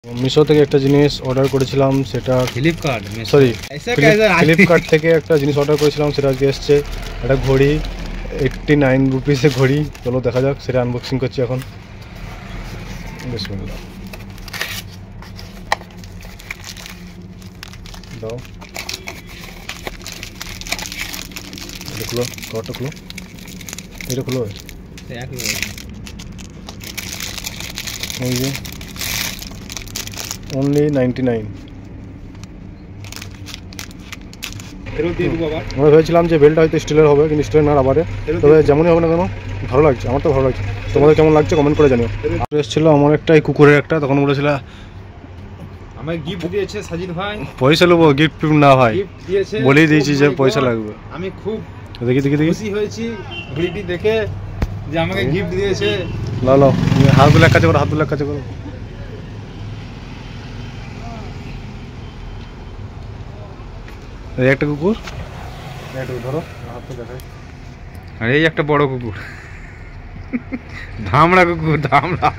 মিশো থেকে একটা জিনিস অর্ডার করেছিলাম, সেটা ফ্লিপকার্ট থেকে একটা জিনিস অর্ডার করেছিলাম, সেটা আজকে এসছে। একটা ঘড়ি, 89 রুপিসে ঘড়ি। চলো দেখা যাক, সেটা আনবক্সিং করছি এখন। বিসমিল্লাহ। দাও, এটা খুলো, কভারটা খুলো, এটা খুলো। এই যে অনলি 99। আমরা ভেবেছিলাম যে বেল্টটা হয়তো স্টিলের হবে, কিন্তু স্টিলের না, রাবারে। তবে যেমনই হবে না কেন ভালো লাগছে, আমার তো ভালো লাগছে। তোমাদের কেমন লাগছে কমেন্ট করে জানিও। এসেছিল আমার একটা এই কুকুরের একটা, তখন বলেছিল আমায় গিফট দিয়েছে সাজিদ ভাই। পয়সা নেবো, গিফট না ভাই, বলেই দিয়েছি যে পয়সা লাগবে। আমি খুব দেখি খুশি হয়েছি ঘড়িটি দেখে যে আমাকে গিফট দিয়েছে। লাও লাও, হাত তুলে এক কাছে করো, হাত তুলে এক কাছে করো। এই একটা কুকুর, ধরো হাত তো দেখাই। আর এই একটা বড় কুকুর, ধামড়া কুকুর, ধামড়া।